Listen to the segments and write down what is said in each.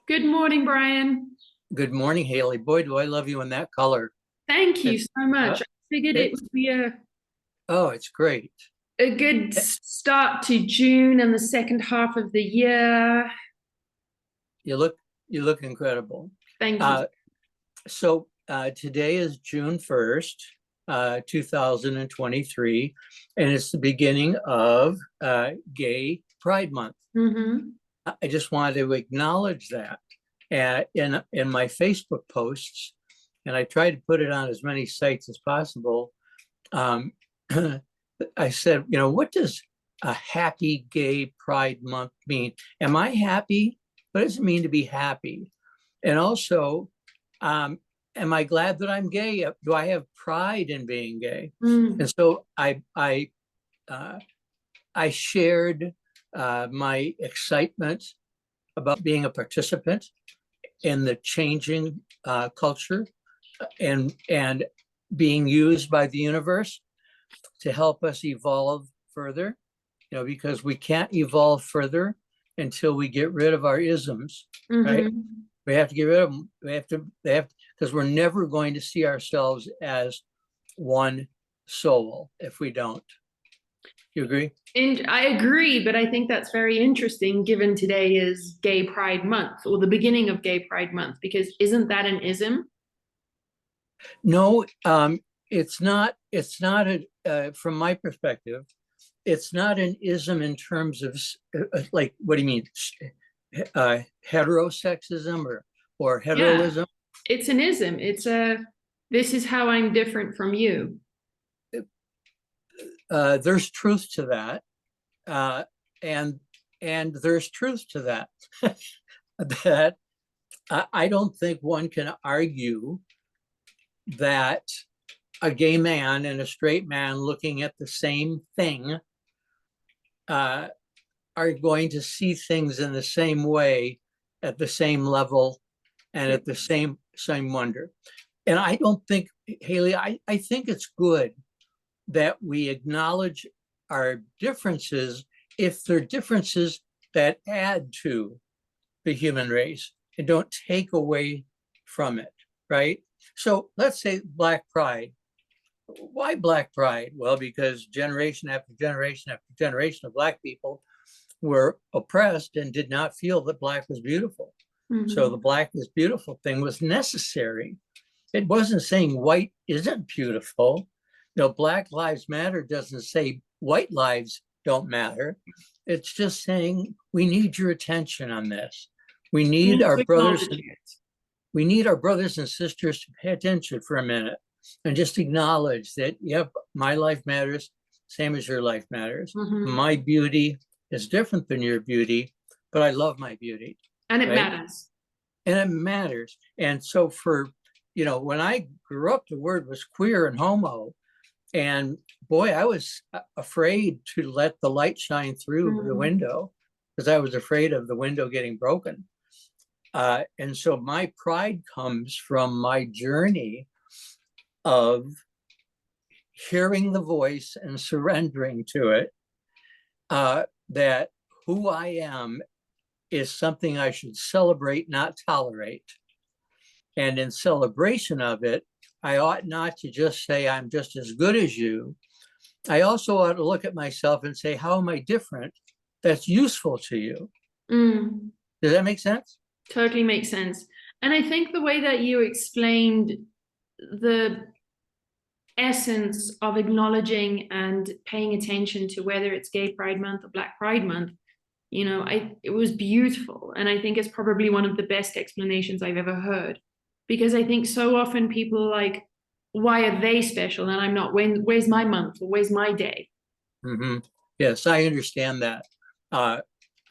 Good morning, Brian. Good morning, Haley. Boy, do I love you in that color. Thank you It, so much. uh, I figured it it's would be it's great. a good Eh, start to June and the second half of the year. You look you look incredible. Thank you. Uh, today is June 1st, 2023, and it's the beginning of Gay Pride Month. Hmm. I just wanted to acknowledge that in my Facebook posts, and I tried to put it on as many sites as possible. Um, I said, what does a happy gay pride month mean? Am I happy? What does it mean to be happy? And also, am I glad that I'm gay? Do I have pride in being gay? Mm. And so uh, I shared my excitement about being a participant in the changing culture and being used by the universe to help us evolve further, because we can't evolve further until we get rid of our isms, right? Hmm. We have to get rid of them. Because we're never going to see ourselves as one soul if we don't. You agree? And I agree, but I think that's very interesting given today is Gay Pride Month or the beginning of Gay Pride Month, because isn't that an ism? No, it's not from my perspective, it's not an ism in terms of like, what do you mean? Heterosexism or Yeah, heteroism. it's an ism. This is how I'm different from you. There's truth to that, uh, and and there's truth to that. That I don't think one can argue that a gay man and a straight man looking at the same thing uh, are going to see things in the same way, at the same level, and at the same wonder. And I don't think, Haley, I think it's good that we acknowledge our differences if they're differences that add to the human race and don't take away from it, right? So let's say Black Pride. Why Black Pride? Well, because generation after generation after generation of Black people were oppressed and did not feel that Black was beautiful. So Hmm. the Black is beautiful thing was necessary. It wasn't saying white isn't beautiful. Black Lives Matter doesn't say white lives don't matter. It's just saying we need your attention on this. We We need need our to brothers acknowledge it. we need our brothers and sisters to pay attention for a minute and just acknowledge that, yep, my life matters, same as your life matters. Hmm. My beauty is different than your beauty, but I love my beauty, And it right? matters. And it matters. And so when I grew up, the word was queer and homo. And boy, I was afraid to let the light shine through the Mm. window because I was afraid of the window getting broken. And so my pride comes from my journey of hearing the voice and surrendering to it, that who I am is something I should celebrate, not tolerate. And in celebration of it, I ought not to just say I'm just as good as you. I also ought to look at myself and say, how am I different that's useful to you? Mm. Does that make sense? Totally makes sense. And I think the way that you explained the essence of acknowledging and paying attention to whether it's Gay Pride Month or Black Pride Month, it was beautiful. And I think it's probably one of the best explanations I've ever heard. Because I think so often people are like, why are they special and I'm not? Where's my month or where's my day? Mm-hmm. Yes, I understand that. Uh,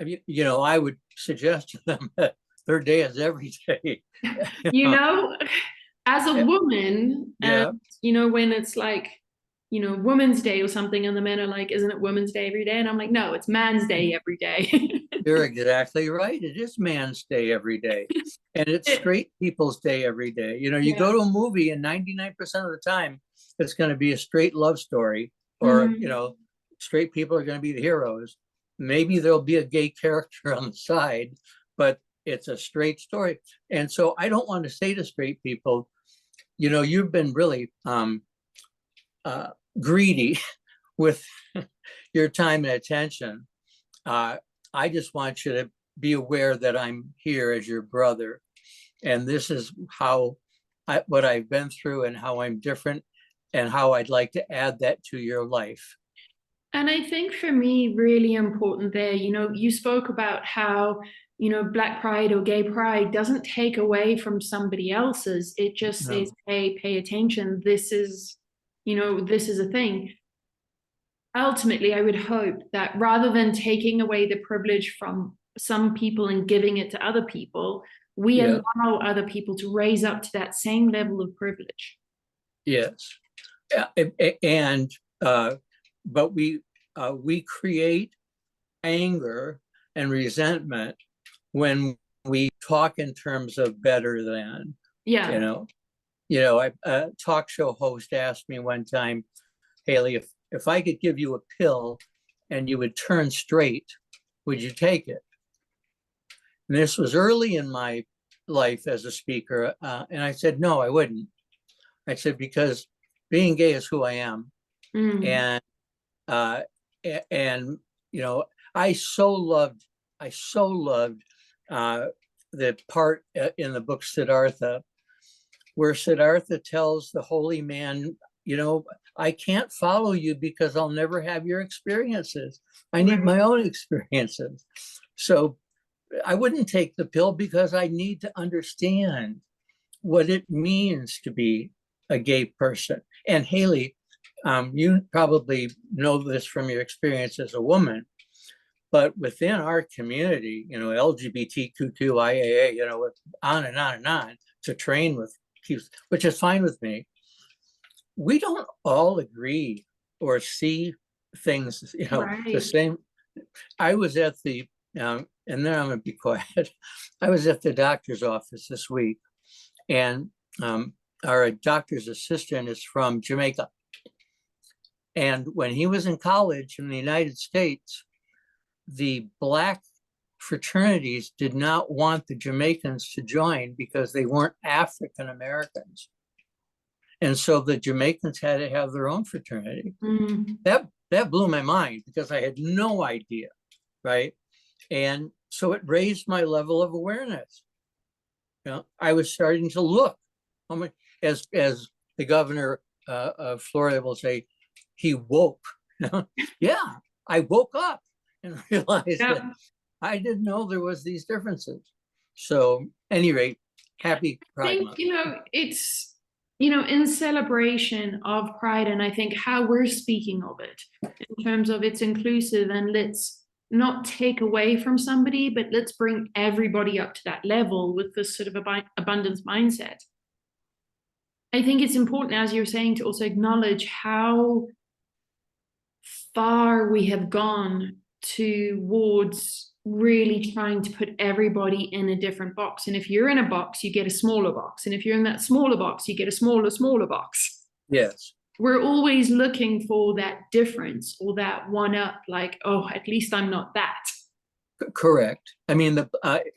I would suggest to them that their day is every day. you You know? know, as a woman, and Yeah, when it's like, Women's Day or something, and the men are like, isn't it Women's Day every day? And I'm like, no, it's Man's Day every day. you're exactly right. It is Man's Day every day, and it's straight people's day every day. You go Yeah. to a movie, and 99% of the time, it's going to be a straight love story, or Mhm. straight people are going to be the heroes. Maybe there'll be a gay character on the side, but it's a straight story. And so I don't want to say to straight people, you know, you've been really greedy with your time and attention. I just want you to be aware that I'm here as your brother. And this is what I've been through and how I'm different and how I'd like to add that to your life. And I think for me, really important there, you know, you spoke about how, you know, Black Pride or Gay Pride doesn't take away from somebody else's. It just No. says, hey, pay attention. This is, you know, this is a thing. Ultimately, I would hope that rather than taking away the privilege from some people and giving it to other people, we Yeah. allow other people to raise up to that same level of privilege. Yes. And but we create anger and resentment when we talk in terms of better than. Yeah. A talk show host asked me one time, Hayley, if I could give you a pill and you would turn straight, would you take it? And this was early in my life as a speaker, and I said, no, I wouldn't. I said, because being gay is who I am. And you know, I so loved the part in the book Siddhartha where Siddhartha tells the holy man, you know, I can't follow you because I'll never have your experiences. I need my own experiences. So I wouldn't take the pill because I need to understand what it means to be a gay person. And Hayley, you probably know this from your experience as a woman, but within our community, you know, LGBTQ2IAA, you know, on and on and on, to train with youth, which is fine with me. We don't all agree or see things, you know, the same. I was at the, and then I'm gonna be quiet. I was at the doctor's office this week, and our doctor's assistant is from Jamaica. And when he was in college in the United States, the Black fraternities did not want the Jamaicans to join because they weren't African Americans. And so the Jamaicans had to have their own fraternity. That blew my mind because I had no idea, right? And so it raised my level of awareness. You know, I was starting to look, as the governor of Florida will say, he woke. Yeah, I woke up and realized that I didn't know there was these differences. So, any rate, happy Pride Month. You know, it's, you know, in celebration of Pride, and I think how we're speaking of it in terms of it's inclusive, and let's not take away from somebody, but let's bring everybody up to that level with this sort of abundance mindset. I think it's important, as you're saying, to also acknowledge how far we have gone towards really trying to put everybody in a different box. And if you're in a box, you get a smaller box. And if you're in that smaller box, you get a smaller box. Yes. We're always looking for that difference or that one up, like, oh, at least I'm not that. Correct. I mean,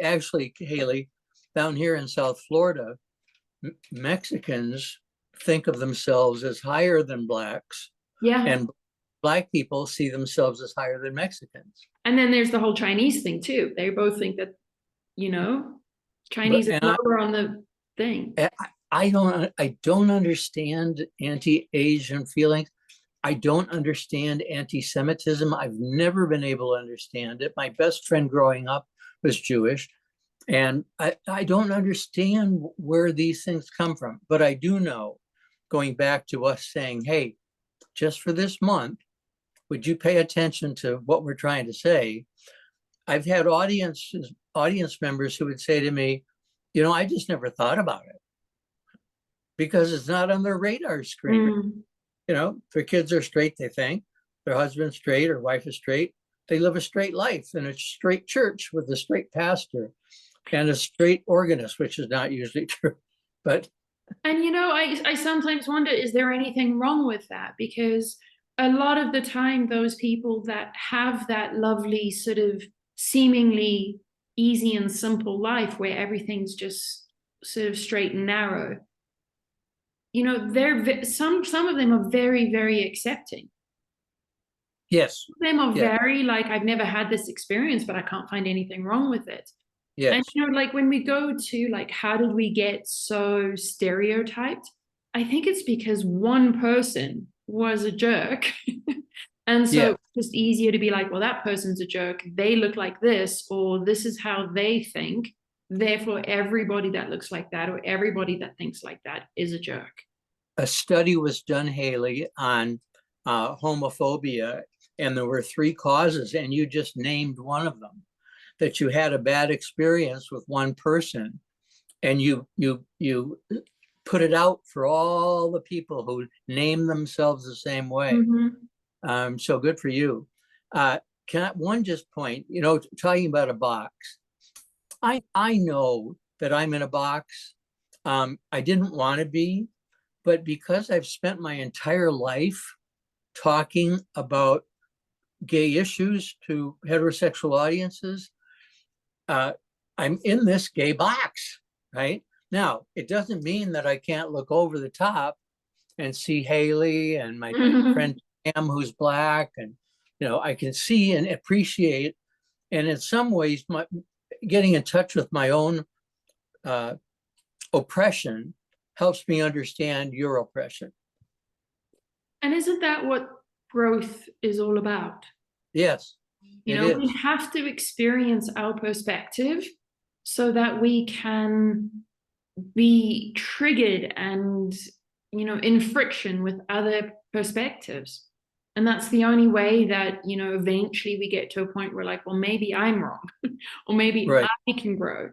actually, Hayley, down here in South Florida, Mexicans think of themselves as higher than Blacks. Yeah. And Black people see themselves as higher than Mexicans. And then there's the whole Chinese thing too. They both think that, you know, Chinese is lower on the thing. I don't understand anti-Asian feelings. I don't understand anti-Semitism. I've never been able to understand it. My best friend growing up was Jewish. And I don't understand where these things come from. But I do know, going back to us saying, hey, just for this month, would you pay attention to what we're trying to say? I've had audience members who would say to me, you know, I just never thought about it because it's not on their radar screen. You know, their kids are straight, they think. Their husband's straight or wife is straight. They live a straight life in a straight church with a straight pastor and a straight organist, which is not usually true. But and you know, I sometimes wonder, is there anything wrong with that? Because a lot of the time, those people that have that lovely sort of seemingly easy and simple life where everything's just sort of straight and narrow, you know, some of them are very, very accepting. Yes. Some of them are Yeah. very like, I've never had this experience, but I can't find anything wrong with it. And Yes. you know, like when we go to like, how did we get so stereotyped? I think it's because one person was a jerk. And so Yeah. it's just easier to be like, well, that person's a jerk. They look like this, or this is how they think. Therefore, everybody that looks like that or everybody that thinks like that is a jerk. A study was done, Hayley, on homophobia, and there were 3 causes, and you just named one of them, that you had a bad experience with one person, and you put it out for all the people who name themselves the same way. So good for you. Can I one just point, you know, talking about a box, I know that I'm in a box. I didn't want to be, but because I've spent my entire life talking about gay issues to heterosexual audiences, I'm in this gay box, right? Now, it doesn't mean that I can't look over the top and see Hayley and my friend Pam, who's Black, and you know, I can see and appreciate, and in some ways, getting in touch with my own oppression helps me understand your oppression. And isn't that what growth is all about? Yes, You it know, we is. have to experience our perspective so that we can be triggered and, you know, in friction with other perspectives. And that's the only way that, you know, eventually we get to a point where like, well, maybe I'm wrong, or maybe Right. I can grow.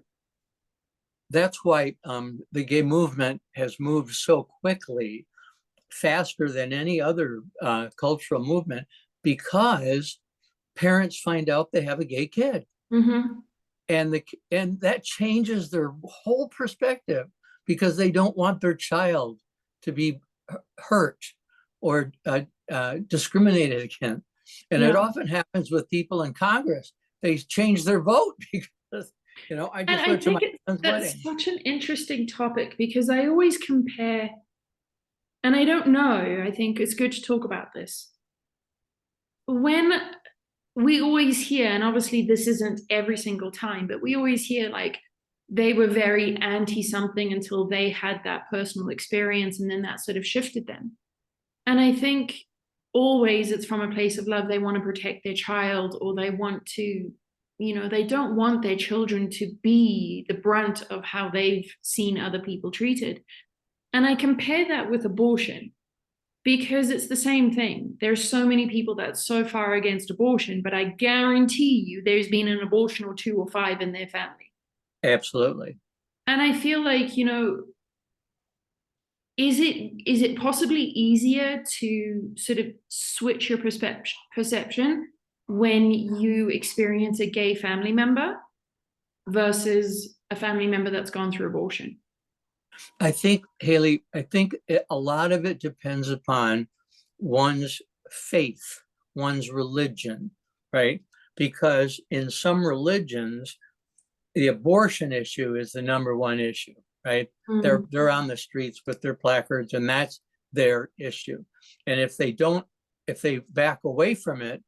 That's why the gay movement has moved so quickly, faster than any other cultural movement, because parents find out they have a gay kid. And that changes their whole perspective, because they don't want their child to be hurt or discriminated against. And it often happens with people in Congress. They change their vote because, you know, I just went to my son's wedding. That's such an interesting topic, because I always compare, and I don't know, I think it's good to talk about this. When we always hear, and obviously this isn't every single time, but we always hear like they were very anti something until they had that personal experience, and then that sort of shifted them. And I think always it's from a place of love. They want to protect their child, or they want to, you know, they don't want their children to be the brunt of how they've seen other people treated. And I compare that with abortion, because it's the same thing. There's so many people that's so far against abortion, but I guarantee you there's been an abortion or 2 or 5 in their family. Absolutely. And I feel like, you know, is it possibly easier to sort of switch your perception when you experience a gay family member versus a family member that's gone through abortion? I think, Hayley, a lot of it depends upon one's faith, one's religion, right? Because in some religions, the abortion issue is the number one issue, right? They're on the streets with their placards, and that's their issue. And if they back away from it,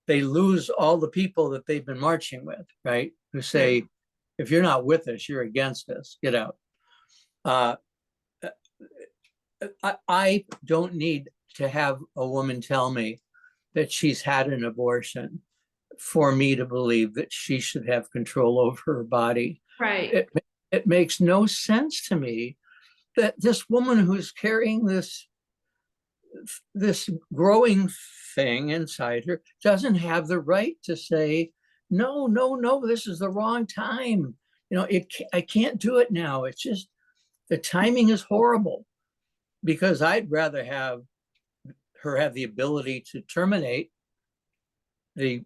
they lose all the people that they've been marching with, right? Who say, if you're not with us, you're against us, get out. I don't need to have a woman tell me that she's had an abortion for me to believe that she should have control over her body. Right. It makes no sense to me that this woman who's carrying this growing thing inside her doesn't have the right to say, no, this is the wrong time. You know, I can't do it now. It's just, the timing is horrible, because I'd rather have her have the ability to terminate the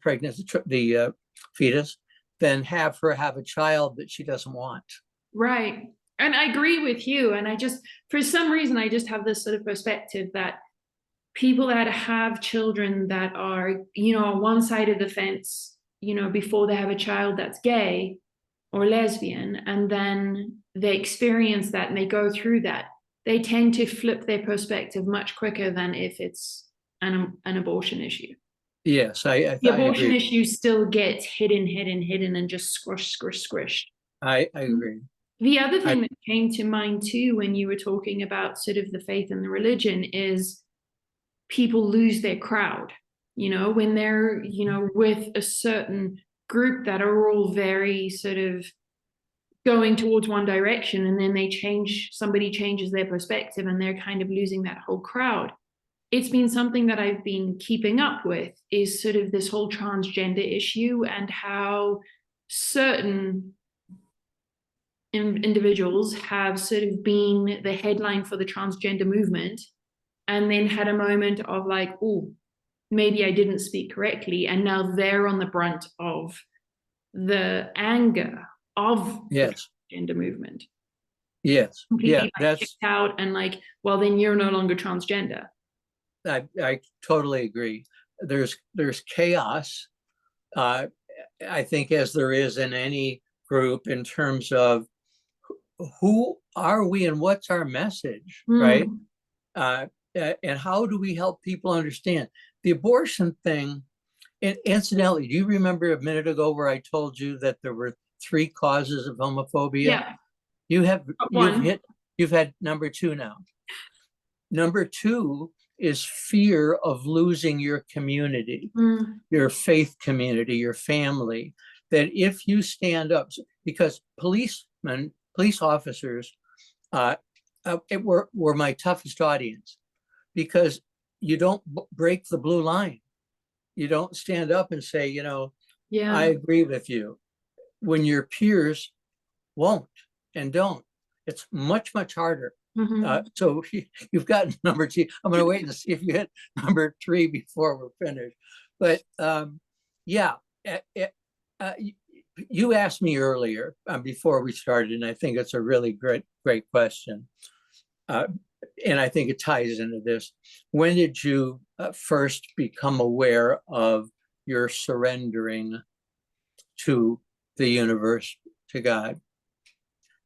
pregnancy, the fetus, than have her have a child that she doesn't want. Right. And I agree with you. And for some reason, I just have this sort of perspective that people that have children that are, you know, on one side of the fence, before they have a child that's gay or lesbian, and then they experience that and they go through that, they tend to flip their perspective much quicker than if it's an abortion issue. Yes, I The abortion agree. issue still gets hidden and just squished. I agree. The other I thing that came to mind too when you were talking about sort of the faith and the religion is people lose their crowd, when they're, with a certain group that are all very sort of going towards one direction, and then somebody changes their perspective and they're kind of losing that whole crowd. It's been something that I've been keeping up with, is sort of this whole transgender issue and how certain individuals have sort of been the headline for the transgender movement, and then had a moment of like, oh, maybe I didn't speak correctly, and now they're on the brunt of the anger of yes, the transgender movement. yes, Completely that's kicked out and like, well, then you're no longer transgender. I totally agree. There's chaos, I think, as there is in any group, in terms of who are we and what's our message, right? And how do we help people understand the abortion thing? And incidentally, do you remember a minute ago where I told you that there were 3 causes of homophobia? Yeah. You've had number 2 now. Number 2 is fear of losing your community, your faith community, your family. That if you stand up, because police officers were my toughest audience, because you don't break the blue line. You don't stand up and say, I agree with you, when your peers won't and don't. It's much, much harder. So you've got number 2. I'm going to wait and see if you hit number 3 before we're finished. But you asked me earlier before we started, and I think it's a really great question. And I think it ties into this. When did you first become aware of your surrendering to the universe, to God?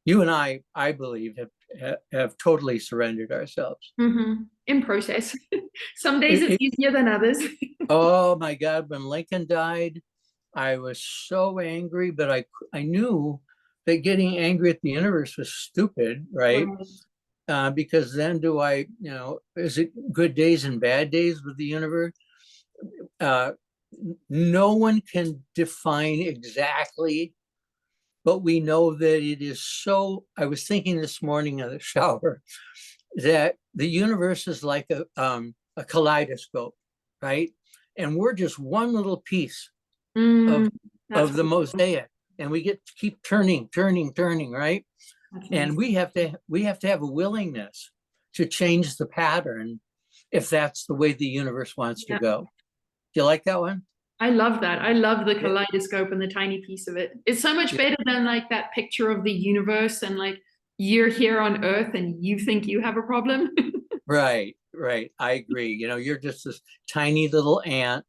You and I believe, have totally surrendered ourselves. In process. Some days it's easier than others. Oh my God, when Lincoln died, I was so angry, but I knew that getting angry at the universe was stupid, right? Because then is it good days and bad days with the universe? No one can define exactly, but we know that it is so. I was thinking this morning in the shower that the universe is like a kaleidoscope, right? And we're just one little piece of the mosaic, and we get to keep turning, right? And we have to have a willingness to change the pattern if that's the way the universe wants to go. Do you like that one? I love that. I love the kaleidoscope and the tiny piece of it. It's so much better than like that picture of the universe and like you're here on Earth and you think you have a problem. Right. I agree. You're just this tiny little ant,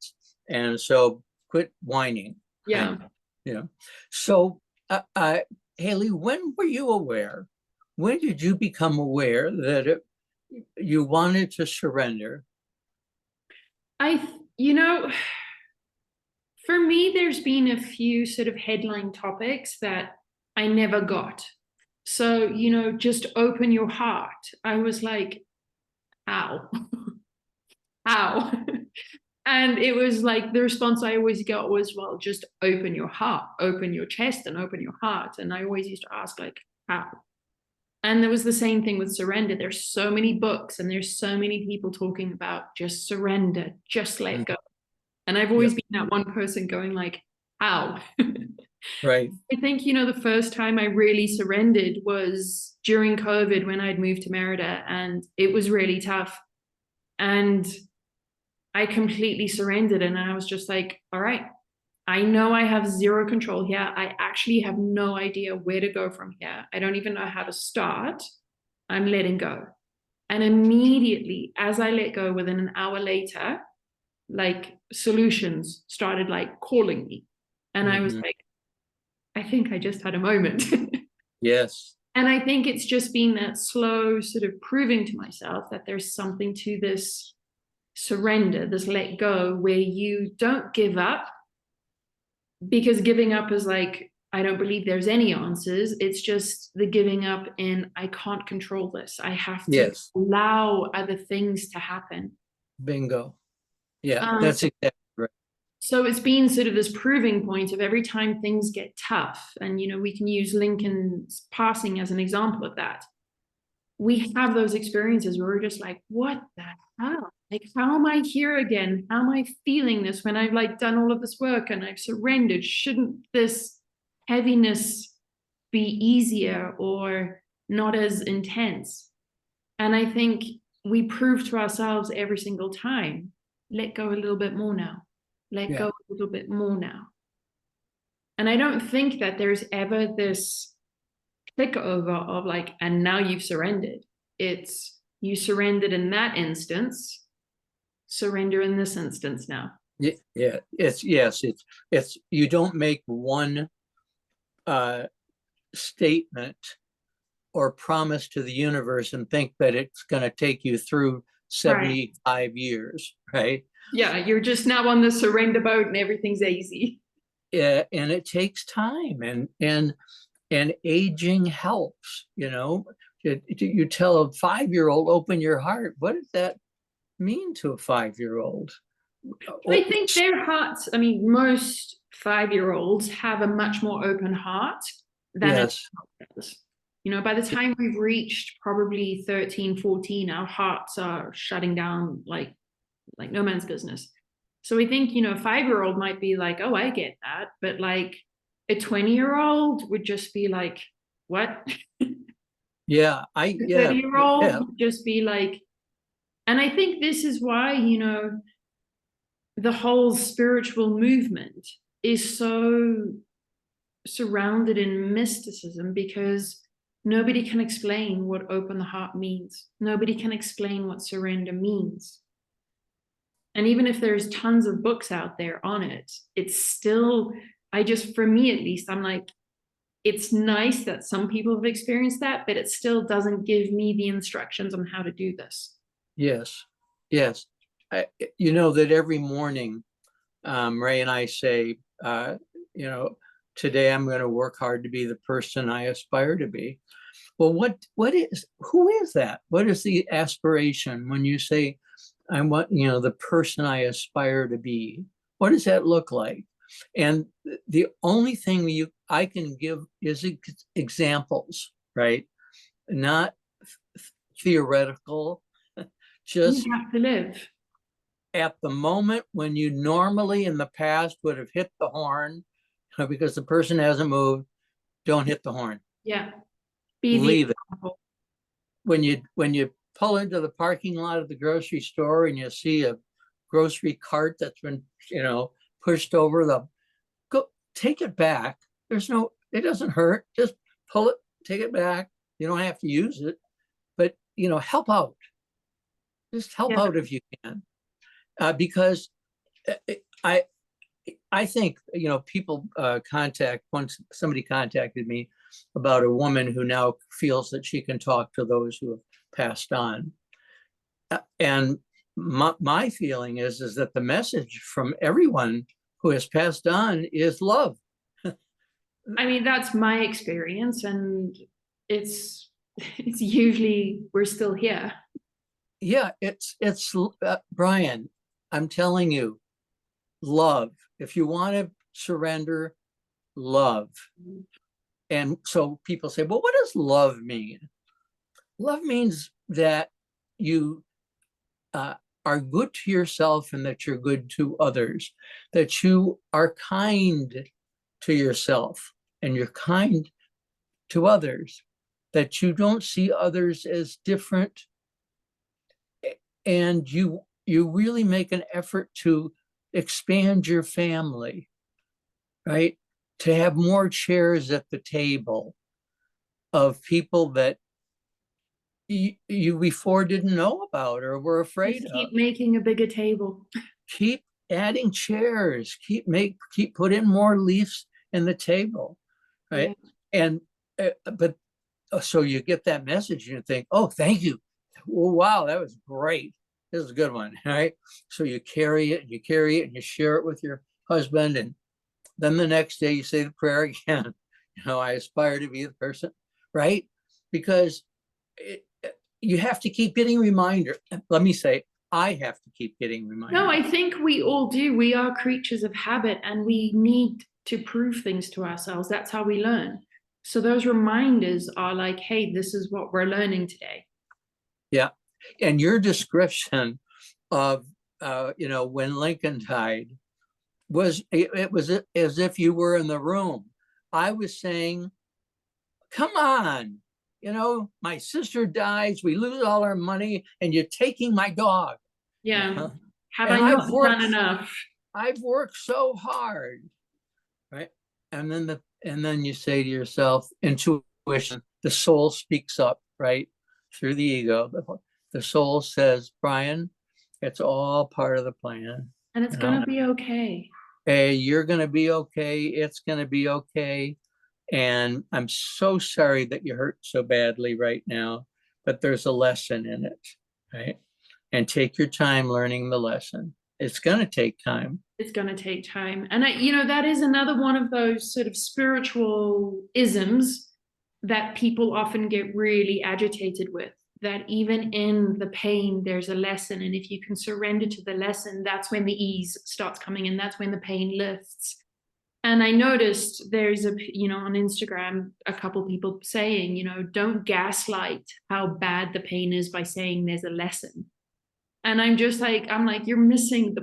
and so quit whining. Yeah. So, Hayley, when were you aware? When did you become aware that you wanted to surrender? For me, there's been a few sort of headline topics that I never got. So, just open your heart. I was like, how? How? And it was like, the response I always got was, well, just open your heart, open your chest and open your heart. And I always used to ask like, how? And there was the same thing with surrender. There's so many books and there's so many people talking about just surrender, just let go. And I've always been that one person going like, how? Right. I think, the first time I really surrendered was during COVID when I'd moved to Merida, and it was really tough. And I completely surrendered, and I was just like, all right, I know I have zero control here. I actually have no idea where to go from here. I don't even know how to start. I'm letting go. And immediately, as I let go, within an hour later, like solutions started like calling me. And I was Mhm. like, I think I just had a moment. Yes. And I think it's just been that slow sort of proving to myself that there's something to this surrender, this let go, where you don't give up, because giving up is like, I don't believe there's any answers. It's just the giving up in, I can't control this. I have to Yes. allow other things to happen. Bingo. Yeah, Um, that's exactly right. so it's been sort of this proving point of every time things get tough, and we can use Lincoln's passing as an example of that. We have those experiences where we're just like, what the hell? Like, how am I here again? How am I feeling this when I've like done all of this work and I've surrendered? Shouldn't this heaviness be easier or not as intense? And I think we prove to ourselves every single time, let go a little bit more now. Let Yeah. go a little bit more now. And I don't think that there's ever this click over of like, and now you've surrendered. It's you surrendered in that instance, surrender in this instance now. Yeah. It's you don't make one uh statement or promise to the universe and think that it's going to take you through Right. 75 years, right? Yeah, you're just now on the surrender boat and everything's easy. Yeah, and it takes time, and aging helps. You tell a 5-year-old, open your heart. What does that mean to a 5-year-old? I Oh, think their hearts, I mean, most 5-year-olds have a much more open heart than an yes, adult does. By the time we've reached probably 13, 14, our hearts are shutting down like no man's business. So we think, a 5-year-old might be like, oh, I get that. But like a 20-year-old would just be like, what? yeah, A yeah, 30-year-old yeah, would just be like, and I think this is why, the whole spiritual movement is so surrounded in mysticism, because nobody can explain what open the heart means. Nobody can explain what surrender means. And even if there's tons of books out there on it, it's still, for me at least, I'm like, it's nice that some people have experienced that, but it still doesn't give me the instructions on how to do this. yes, yes. You know that every morning, Ray and I say, you know, today I'm going to work hard to be the person I aspire to be. Well, who is that? What is the aspiration when you say, I want, the person I aspire to be? What does that look like? And the only thing I can give is examples, right? Not theoretical, You just have to live. at the moment when you normally in the past would have hit the horn, because the person hasn't moved, don't hit the horn. Yeah. Be the Leave it. example. When you pull into the parking lot of the grocery store and you see a grocery cart that's been, pushed over, go take it back. It doesn't hurt. Just pull it, take it back. You don't have to use it, but help out. Just help Yeah. out if you can, because I I think people once somebody contacted me about a woman who now feels that she can talk to those who have passed on, and my feeling is that the message from everyone who has passed on is love. I mean, that's my experience, and it's it's usually we're still here. Yeah, it's Brian. I'm telling you, love. If you want to surrender, love. And so people say, well, what does love mean? Love means that you are good to yourself and that you're good to others, that you are kind to yourself and you're kind to others, that you don't see others as different, and you really make an effort to expand your family, right? To have more chairs at the table of people that you before didn't know about or were afraid Just of. keep making a bigger table. Keep adding chairs, keep put in more leaves in the table, right? And but so you get that message and you think, oh, thank you. Oh, wow, that was great. This is a good one, right? So you carry it and you carry it and you share it with your husband. And then the next day you say the prayer again. I aspire to be the person, right? Because you have to keep getting reminder. Let me say, I have to keep getting reminders. No, I think we all do. We are creatures of habit and we need to prove things to ourselves. That's how we learn. So those reminders are like, hey, this is what we're learning today. Yeah. And your description of, when Lincoln died it was as if you were in the room. I was saying, come on, my sister dies, we lose all our money, and you're taking my dog. Yeah. Have I not done enough? I've worked so hard, right? And then you say to yourself, intuition, the soul speaks up, right? Through the ego. The soul says, Brian, it's all part of the plan. And it's going to be okay. Hey, you're going to be okay. It's going to be okay. And I'm so sorry that you hurt so badly right now, but there's a lesson in it, right? And take your time learning the lesson. It's going to take time. It's going to take time. And that is another one of those sort of spiritual isms that people often get really agitated with, that even in the pain, there's a lesson. And if you can surrender to the lesson, that's when the ease starts coming in. That's when the pain lifts. And I noticed there's on Instagram, a couple people saying, don't gaslight how bad the pain is by saying there's a lesson. And I'm like, you're missing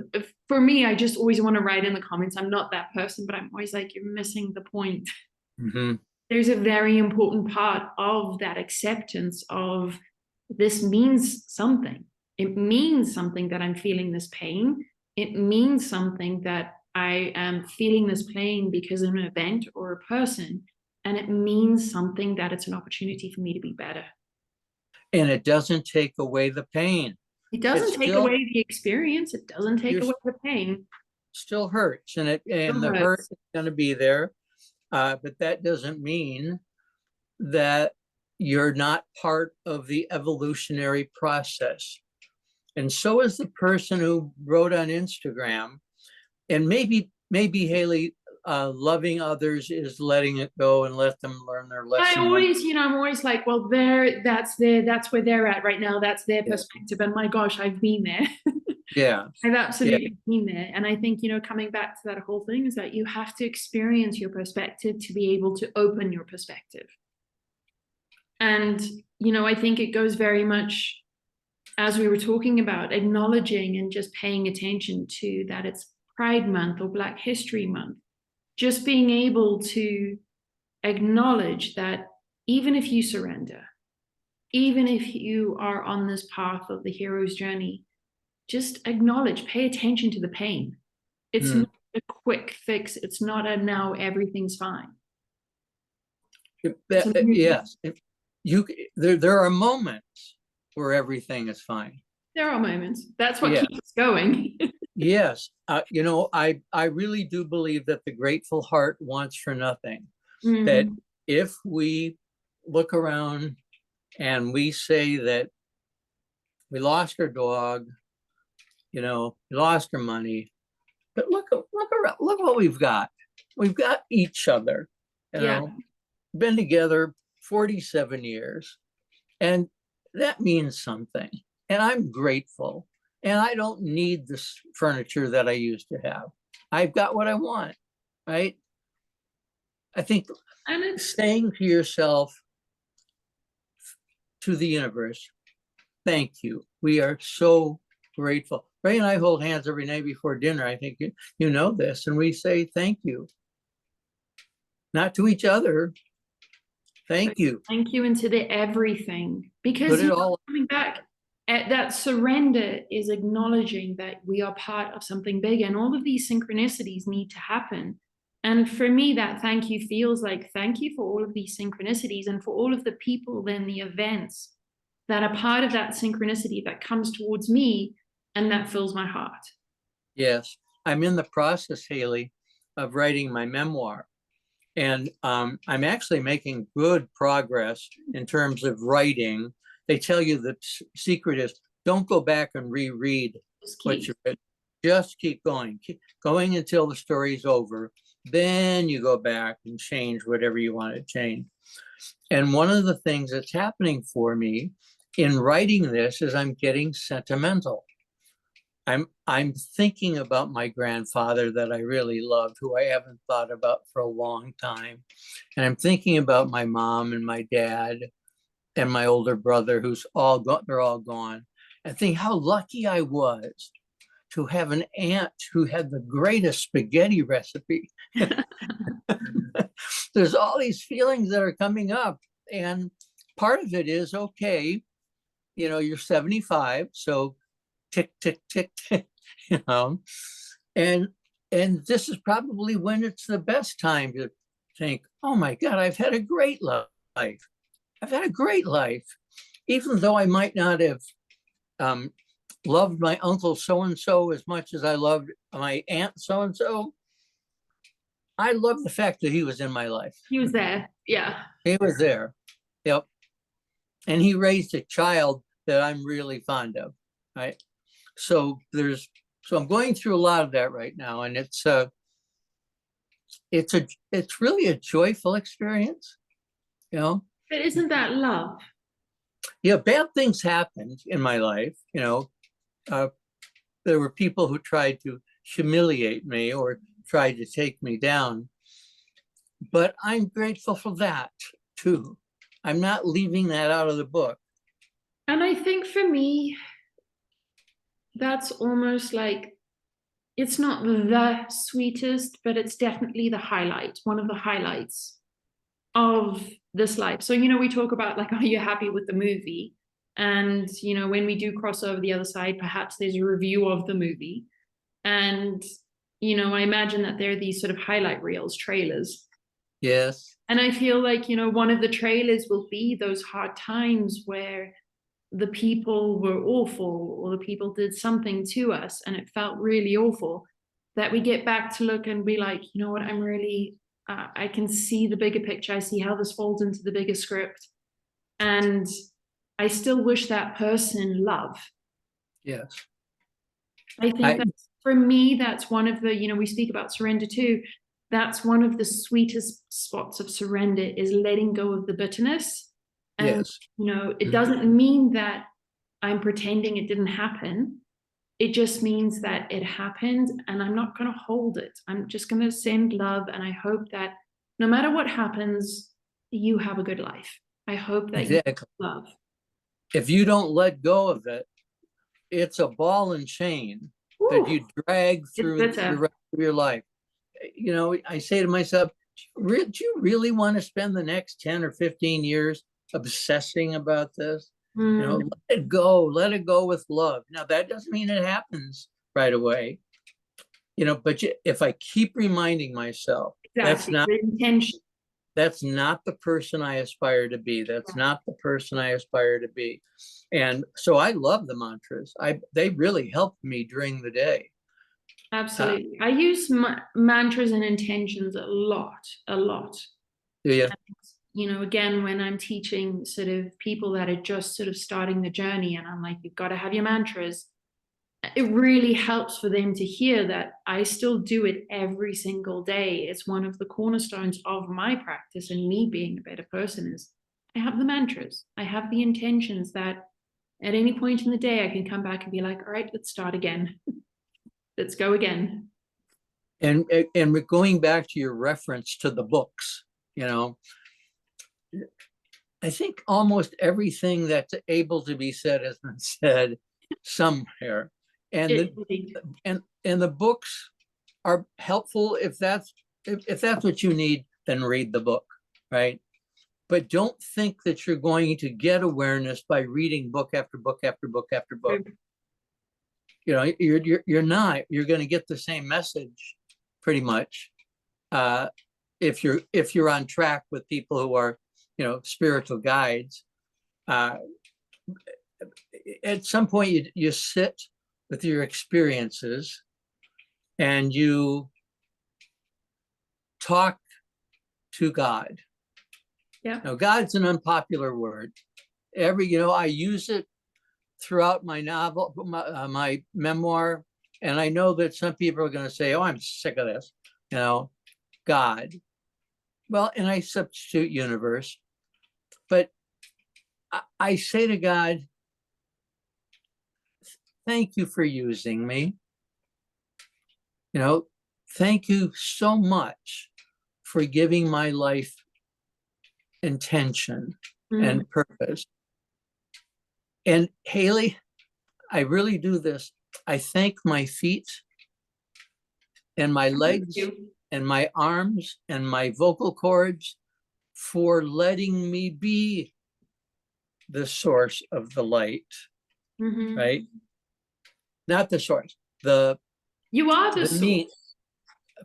for me, I just always want to write in the comments, I'm not that person, but I'm always like, you're missing the point. Mm-hmm. There's a very important part of that acceptance of this means something. It means something that I'm feeling this pain. It means something that I am feeling this pain because of an event or a person. And it means something that it's an opportunity for me to be better. And it doesn't take away the pain. It doesn't take away the experience. It doesn't take away the pain. Still hurts, and the hurt is going to be there. But that doesn't mean that you're not part of the evolutionary process. And so is the person who wrote on Instagram. And maybe Hayley, loving others is letting it go and let them learn their lesson. I'm always like, well, that's where they're at right now. That's their perspective. And my gosh, I've been there. Yeah. I've absolutely been there. And I think, coming back to that whole thing is that you have to experience your perspective to be able to open your perspective. And, I think it goes very much, as we were talking about, acknowledging and just paying attention to that it's Pride Month or Black History Month. Just being able to acknowledge that even if you surrender, even if you are on this path of the hero's journey, just acknowledge, pay attention to the pain. It's not a quick fix. It's not a now everything's fine. Yes. There are moments where everything is fine. There are moments. That's what keeps us going. Yes. I really do believe that the grateful heart wants for nothing. Mm-hmm. That if we look around and we say that we lost our dog, we lost our money, but look around, look what we've got. We've got each other, been together 47 years, and that means something. And I'm grateful. And I don't need this furniture that I used to have. I've got what I want, right? I think saying to yourself, to the universe, thank you. We are so grateful. Ray and I hold hands every night before dinner. I think you know this. And we say thank you. Not to each other. Thank you. Thank you into the everything. Because coming back, that surrender is acknowledging that we are part of something bigger, and all of these synchronicities need to happen. And for me, that thank you feels like thank you for all of these synchronicities and for all of the people and the events that are part of that synchronicity that comes towards me and that fills my heart. Yes. I'm in the process, Hayley, of writing my memoir. And I'm actually making good progress in terms of writing. They tell you the secret is don't go back and reread what you read. Just keep going. Keep going until the story's over. Then you go back and change whatever you want to change. And one of the things that's happening for me in writing this is I'm getting sentimental. I'm thinking about my grandfather that I really loved, who I haven't thought about for a long time. And I'm thinking about my mom and my dad and my older brother, who's all gone, they're all gone. And think how lucky I was to have an aunt who had the greatest spaghetti recipe. There's all these feelings that are coming up. And part of it is, okay, you know, you're 75, so tick, tick, tick, tick, you know, and this is probably when it's the best time to think, oh my God, I've had a great life. I've had a great life, even though I might not have loved my uncle so-and-so as much as I loved my aunt so-and-so. I love the fact that he was in my life. He was there. Yeah. He was there. Yep. And he raised a child that I'm really fond of. Right. So I'm going through a lot of that right now, and it's really a joyful experience, you know. But isn't that love? Yeah, bad things happened in my life, you know. There were people who tried to humiliate me or tried to take me down, but I'm grateful for that too. I'm not leaving that out of the book. And I think for me, that's almost like, it's not the sweetest, but it's definitely the highlight, one of the highlights of this life. So, you know, we talk about like, are you happy with the movie? And, you know, when we do cross over the other side, perhaps there's a review of the movie. And, you know, I imagine that there are these sort of highlight reels, trailers. Yes. And I feel like, you know, one of the trailers will be those hard times where the people were awful or the people did something to us and it felt really awful, that we get back to look and be like, you know what, I'm really, I can see the bigger picture. I see how this folds into the bigger script. And I still wish that person love. Yes. I think that for me, that's one of the, you know, we speak about surrender too. That's one of the sweetest spots of surrender, is letting go of the bitterness. And, yes. you know, it doesn't mean that I'm pretending it didn't happen. It just means that it happened and I'm not going to hold it. I'm just going to send love. And I hope that no matter what happens, you have a good life. I hope that you love. If you don't let go of it, it's a ball and chain that you drag through the rest of your life. You know, I say to myself, do you really want to spend the next 10 or 15 years obsessing about this? You know, let it go with love. Now, that doesn't mean it happens right away, you know, but if I keep reminding myself, that's not the intention. That's not the person I aspire to be. That's not the person I aspire to be. And so I love the mantras. They really helped me during the day. Absolutely. I use mantras and intentions a lot. Yeah. And, you know, again, when I'm teaching sort of people that are just sort of starting the journey, and I'm like, you've got to have your mantras. It really helps for them to hear that I still do it every single day. It's one of the cornerstones of my practice and me being a better person is I have the mantras. I have the intentions that at any point in the day, I can come back and be like, all right, let's start again. Let's go again. And going back to your reference to the books, you know, I think almost everything that's able to be said has been said somewhere. And the books are helpful if that's what you need, then read the book, right? But don't think that you're going to get awareness by reading book after book after book after book. You know, you're not. You're going to get the same message, pretty much, if you're on track with people who are, you know, spiritual guides. At some point, you sit with your experiences and you talk to God. Yeah. Now, God's an unpopular word. I use it throughout my novel, my memoir, and I know that some people are going to say, "Oh, I'm sick of this," God. Well, and I substitute universe, but I say to God, thank you for using me. Thank you so much for giving my life intention and purpose. And Hayley, I really do this. I thank my feet and my legs and my arms and my vocal cords for letting me be the source of the light, right? Not the source, you are the source. Me.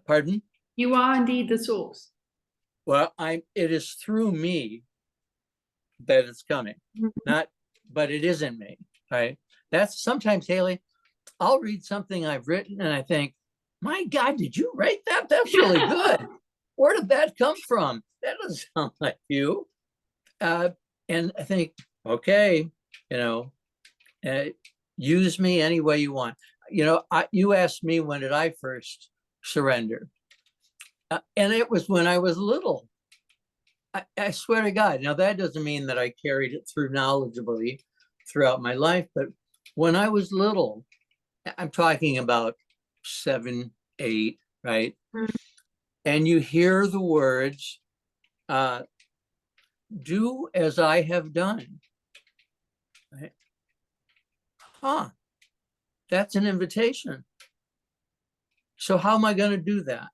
Pardon? You are indeed the source. Well, it is through me that it's coming, but it isn't me, right? That's sometimes, Hayley, I'll read something I've written and I think, my God, did you write that? That's really good. Where did that come from? That doesn't sound like you. And I think, okay, use me any way you want. You asked me, when did I first surrender? And it was when I was little. I swear to God. Now, that doesn't mean that I carried it through knowledgeably throughout my life, but when I was little, I'm talking about 7, 8, right? And you hear the words, do as I have done. Right? That's an invitation. So how am I going to do that?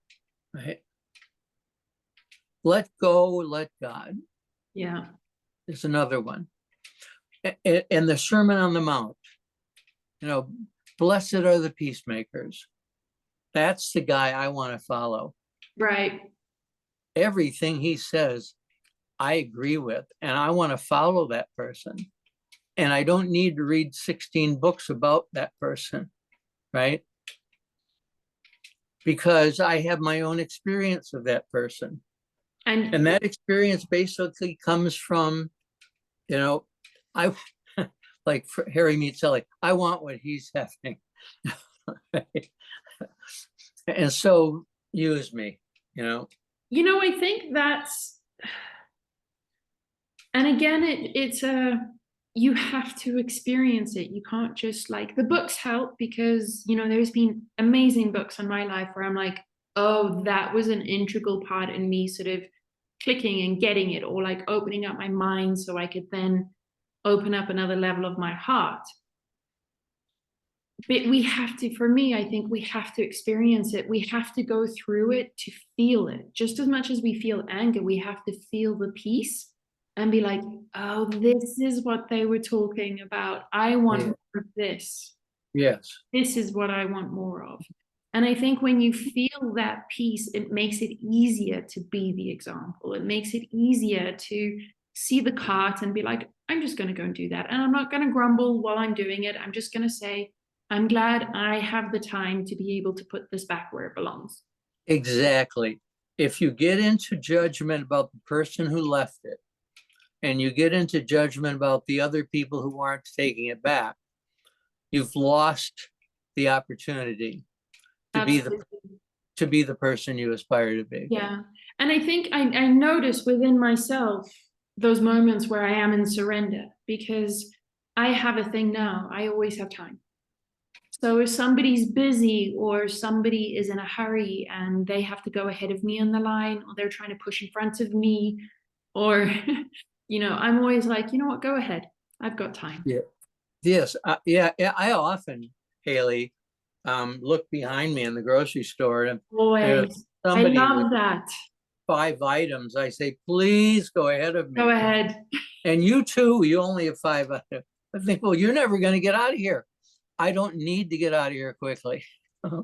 Right? Let go, let God. Yeah. It's another one. And the Sermon on the Mount, blessed are the peacemakers. That's the guy I want to follow. Right. Everything he says, I agree with, and I want to follow that person. And I don't need to read 16 books about that person, right? Because I have my own experience of that person. And that experience basically comes from, I like Harry meets Sally. I want what he's having. Right? And so use me, I think that's, and again, it's you have to experience it. You can't just the books help because, there's been amazing books in my life where I'm like, oh, that was an integral part in me sort of clicking and getting it, or opening up my mind so I could then open up another level of my heart. But we have to, for me, I think we have to experience it. We have to go through it to feel it. Just as much as we feel anger, we have to feel the peace and be like, oh, this is what they were talking about. I want more of this. Yes. This is what I want more of. And I think when you feel that peace, it makes it easier to be the example. It makes it easier to see the cart and be like, I'm just going to go and do that. And I'm not going to grumble while I'm doing it. I'm just going to say, I'm glad I have the time to be able to put this back where it belongs. Exactly. If you get into judgment about the person who left it, and you get into judgment about the other people who aren't taking it back, you've lost the opportunity to be the person you aspire to be. Yeah. And I think I notice within myself those moments where I am in surrender, because I have a thing now. I always have time. So if somebody's busy or somebody is in a hurry and they have to go ahead of me on the line, or they're trying to push in front of me, or, I'm always like, you know what, go ahead. I've got time. Yeah. Yes. Yeah. I often, Hayley, look behind me in the grocery store and Always. I love that. 5 items. I say, please go ahead of me. Go ahead. And you too, you only have 5 items. I think, well, you're never going to get out of here. I don't need to get out of here quickly.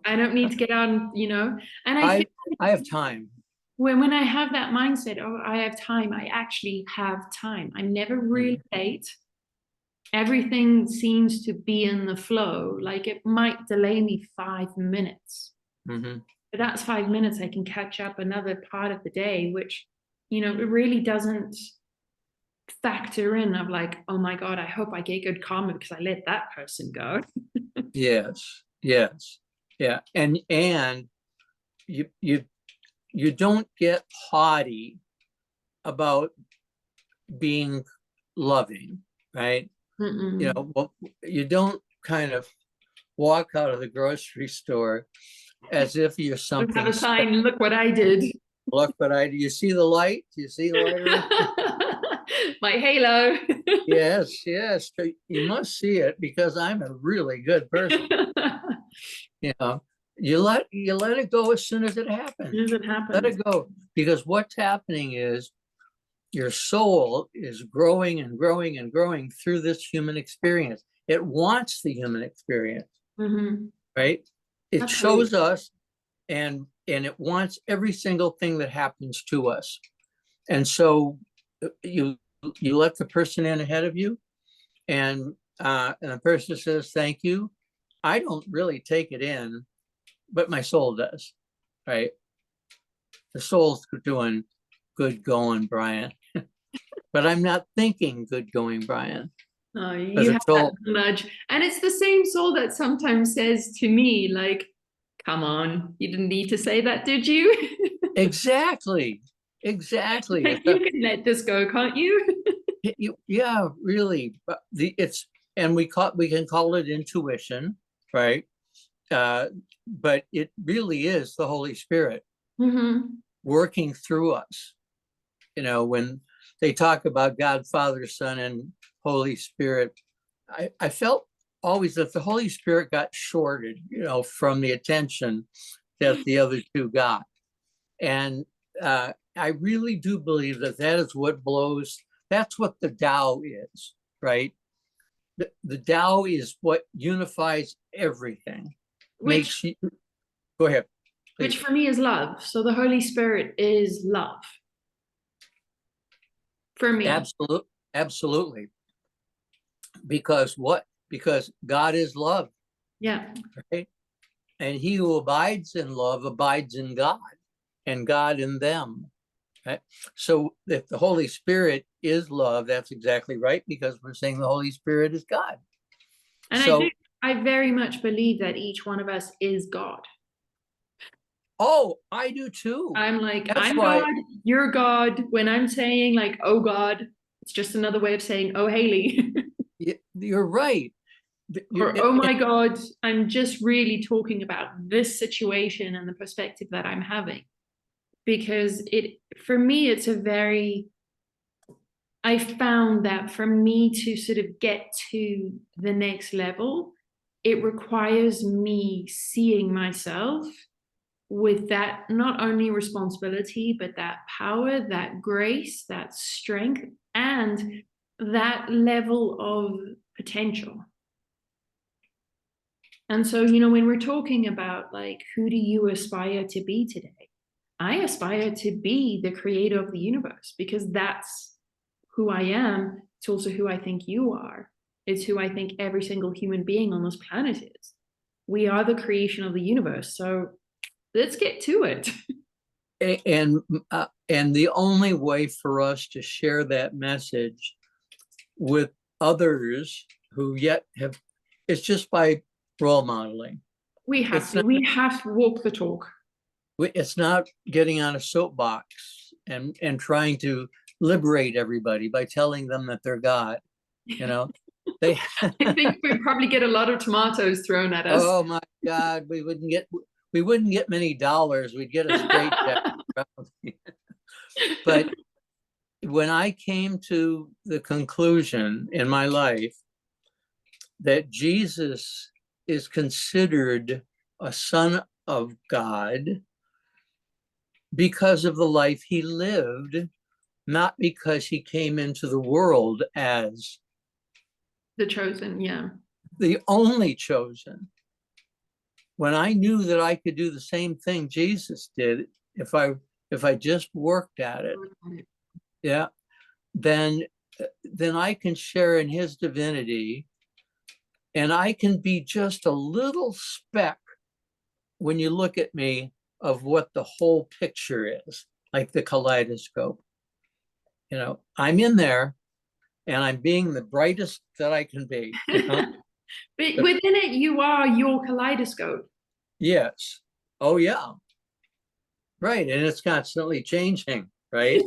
I don't need to get on, and I have time. When I have that mindset, oh, I have time, I actually have time. I'm never really late. Everything seems to be in the flow. Like it might delay me 5 minutes, Mm-hmm. But that's 5 minutes. I can catch up another part of the day, which, it really doesn't factor in of like, oh my God, I hope I get good karma because I let that person go. Yes, yes, yeah, and you don't get haughty about being loving, right? Mm-mm. Well, you don't kind of walk out of the grocery store as if you're Don't have something a sign, special. look what I did. Look, but do you see the light? Do you see the light around? My halo. Yes, yes. You must see it because I'm a really good person. You know, you let it go as soon as it happens. As it Let happens. it go. Because what's happening is your soul is growing and growing and growing through this human experience. It wants the human experience, Mm-hmm. right? It Absolutely. shows us and it wants every single thing that happens to us. And so you let the person in ahead of you, and the person says thank you. I don't really take it in, but my soul does, right? The soul's doing good going, Brian. But I'm not thinking good going, Brian. Oh, Because you the have that soul, nudge. And it's the same soul that sometimes says to me, like, come on, you didn't need to say that, did you? exactly, exactly. Like, you can let this go, can't you? Yeah, really. But and we can call it intuition, right? Uh, but it really is the Holy Spirit Mm-hmm. working through us. When they talk about God, Father, Son, and Holy Spirit, I felt always that the Holy Spirit got shorted, from the attention that the other two got. And I really do believe that is what that's what the Tao is, right? The Tao is what unifies everything, Which makes you, go ahead, which please. for me is love. So the Holy Spirit is love for me. Absolutely. Because what? Because God is love, Yeah. right? And he who abides in love abides in God, and God in them. Right? So if the Holy Spirit is love, that's exactly right, because we're saying the Holy Spirit is God. And So, I very much believe that each one of us is God. oh, I do too. I'm like, That's I'm why God, you're God. When I'm saying like, oh God, it's just another way of saying, oh Hayley. you're right. Or oh my God, I'm just really talking about this situation and the perspective that I'm having. Because for me, I found that for me to sort of get to the next level, it requires me seeing myself with that not only responsibility, but that power, that grace, that strength, and that level of potential. And so, when we're talking about like, who do you aspire to be today? I aspire to be the creator of the universe because that's who I am. It's also who I think you are. It's who I think every single human being on this planet is. We are the creation of the universe. So let's get to it. and the only way for us to share that message with others who yet have, it's just by role modeling. We have It's to. not We have to walk the talk. it's not getting on a soapbox and trying to liberate everybody by telling them that they're God. They I think we probably get a lot of tomatoes thrown at us. oh my God, we wouldn't get many dollars. We'd get a straight jacket. But when I came to the conclusion in my life that Jesus is considered a son of God because of the life he lived, not because he came into the world as The chosen, yeah. the only chosen. When I knew that I could do the same thing Jesus did, if I just worked at it, yeah, then I can share in his divinity, and I can be just a little speck when you look at me, of what the whole picture is, like the kaleidoscope. You know, I'm in there and I'm being the brightest that I can be, you know? But within it, you are your kaleidoscope. Yes. Oh yeah. Right. And it's constantly changing, right?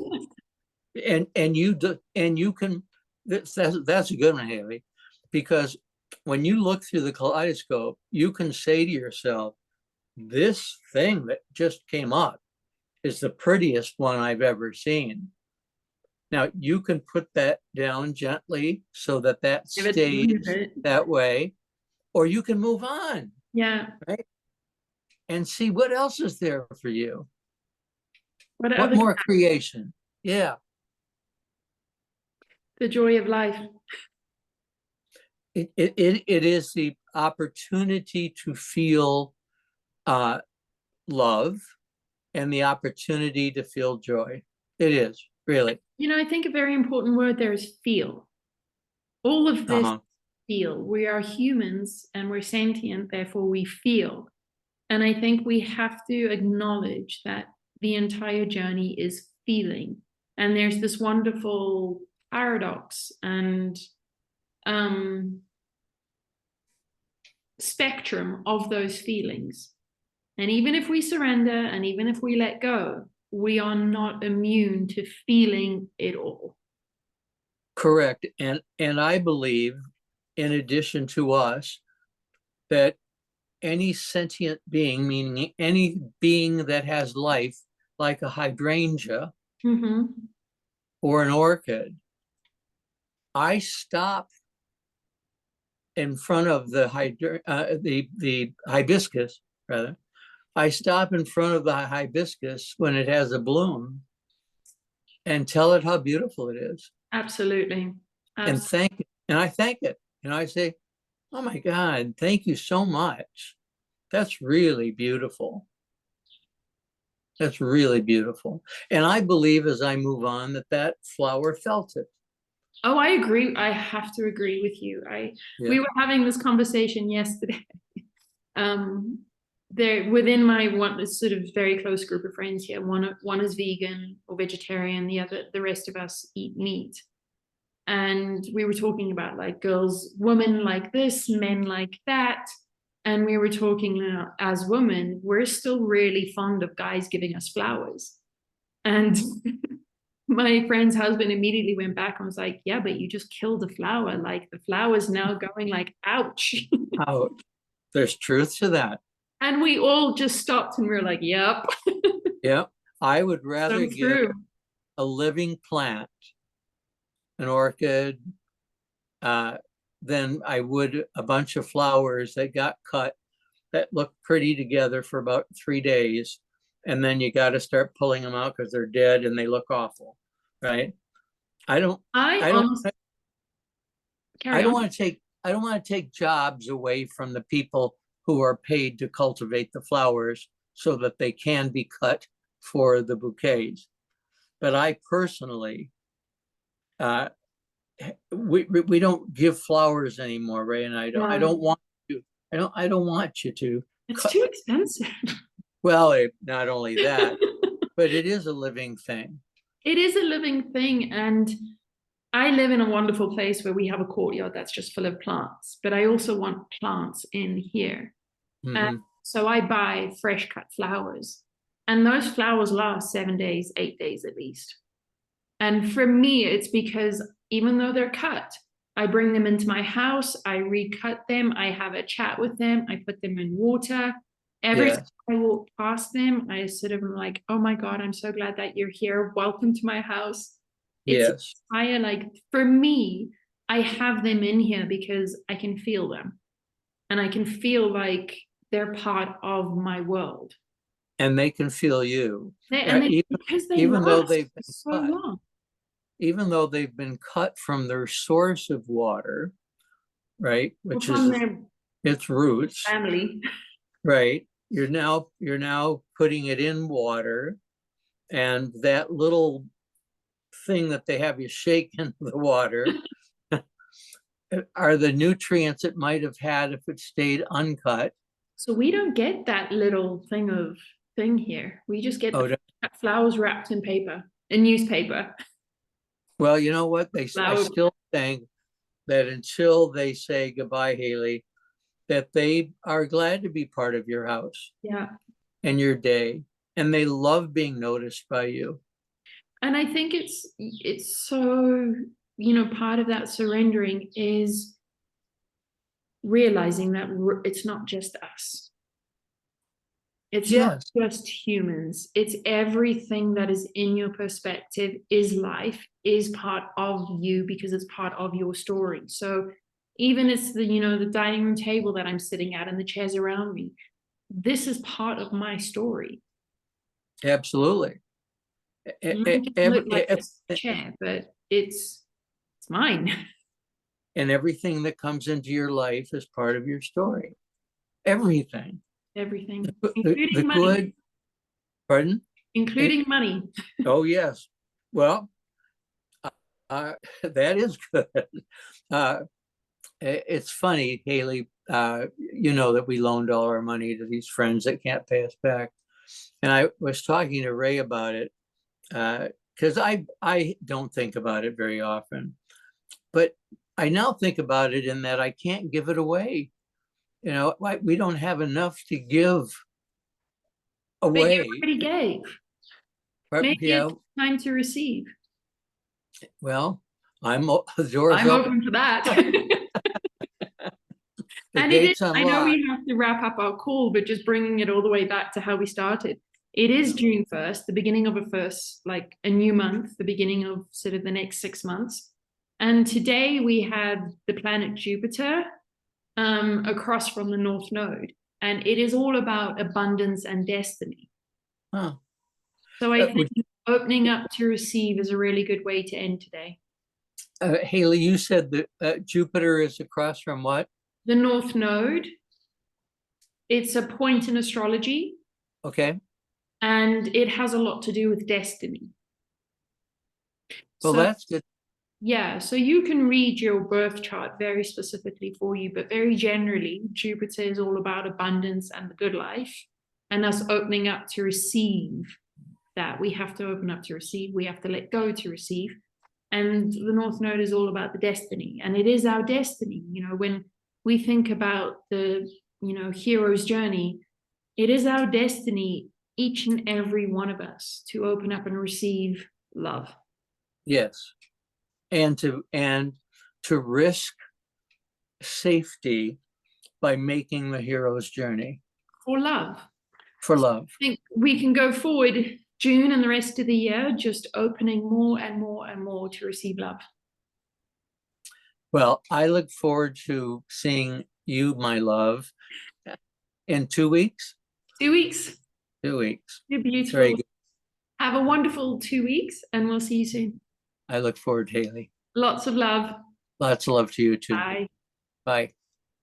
And you do, and you can, that's a good one, Haley, because when you look through the kaleidoscope, you can say to yourself, this thing that just came up is the prettiest one I've ever seen. Now you can put that down gently so that that Give it, stays leave it. that way, or you can move on, Yeah. right? And see what else is there for you. What What other, more creation? Yeah. the joy of life. It is the opportunity to feel love and the opportunity to feel joy. It is really. You know, I think a very important word there is feel. All of this feel. We are humans and we're sentient, therefore we feel. And I think we have to acknowledge that the entire journey is feeling. And there's this wonderful paradox and spectrum of those feelings. And even if we surrender and even if we let go, we are not immune to feeling it all. Correct. And I believe, in addition to us, that any sentient being, meaning any being that has life, like a hydrangea or an orchid, I stop in front of the hibiscus, rather. I stop in front of the hibiscus when it has a bloom and tell it how beautiful it is. Absolutely. And thank it. And I thank it. And I say, oh my God, thank you so much. That's really beautiful. That's really beautiful. And I believe as I move on that that flower felt it. Oh, I agree. I have to agree with you. Yeah. We were having this conversation yesterday. There within my one sort of very close group of friends here. One is vegan or vegetarian. The rest of us eat meat. And we were talking about like girls, women like this, men like that. And we were talking as women, we're still really fond of guys giving us flowers. And my friend's husband immediately went back and was like, yeah, but you just killed the flower. Like the flower's now going like, ouch. Ouch. There's truth to that. And we all just stopped and we were like, yep. Yeah. I would rather So give true. a living plant, an orchid, than I would a bunch of flowers that got cut that look pretty together for about 3 days. And then you got to start pulling them out because they're dead and they look awful. Right. I don't carry on. want to take jobs away from the people who are paid to cultivate the flowers so that they can be cut for the bouquets. But I personally, we don't give flowers anymore, Ray, and I don't want you. I don't want you to. It's too expensive. Well, not only that, but it is a living thing. It is a living thing, and I live in a wonderful place where we have a courtyard that's just full of plants, but I also want plants in here. And so I buy fresh cut flowers, and those flowers last 7 days, 8 days at least. And for me, it's because even though they're cut, I bring them into my house, I recut them, I have a chat with them, I put them in water. Every time I walk past them, I sort of am like, oh my God, I'm so glad that you're here. Welcome to my house. It's like, for me, I have them in here because I can feel them. And I can feel like they're part of my world. And they can feel you. Even though they've been so cut. long. Even though they've been cut from their source of water, right? Which is its roots. Family. Right. You're now putting it in water, and that little thing that they have you shake in the water are the nutrients it might have had if it stayed uncut. So we don't get that little thing here. We just get Oh, the flowers wrapped in paper, in newspaper. well, you know what? I Flower. still think that until they say goodbye, Hayley, that they are glad to be part of your house Yeah. and your day, and they love being noticed by you. And I think it's so, part of that surrendering is realizing that it's not just us. It's not Yes, just humans. It's everything that is in your perspective is life, is part of you because it's part of your story. So even it's the dining room table that I'm sitting at and the chairs around me, this is part of my story. absolutely. It might just look like this chair, but it's mine. And everything that comes into your life is part of your story. Everything. Everything, The including money. good, pardon? Including money. Oh, yes. Well, that is good. Uh, it's funny, Hayley, you know that we loaned all our money to these friends that can't pay us back. And I was talking to Ray about it because I don't think about it very often. But I now think about it in that I can't give it away. You know, we don't have enough to give But you away. already gave. Maybe Yeah, it's time to receive. well, the door's I'm open. open for that. The And it is, gate's I know unlocked. we have to wrap up our call, but just bringing it all the way back to how we started. It is June 1st, the beginning of like a new month, the beginning of sort of the next 6 months. And today we had the planet Jupiter across from the North Node. And it is all about abundance and destiny. Huh. So I think opening up to receive is a really good way to end today. Hayley, you said that Jupiter is across from what? The North Node, it's a point in astrology. Okay. And it has a lot to do with destiny. Well, So, that's good. yeah, so you can read your birth chart very specifically for you, but very generally, Jupiter is all about abundance and the good life, and us opening up to receive that. We have to open up to receive, we have to let go to receive. And the North Node is all about the destiny, and it is our destiny. When we think about the, hero's journey, it is our destiny, each and every one of us, to open up and receive love. Yes. And to risk safety by making the hero's journey. For love. For love. I think we can go forward June and the rest of the year, just opening more and more and more to receive love. Well, I look forward to seeing you, my love, in 2 weeks. 2 weeks. 2 weeks. You're beautiful. Very good. Have a wonderful 2 weeks, and we'll see you soon. I look forward, Hayley. Lots of love. Lots of love to you too. Bye. Bye.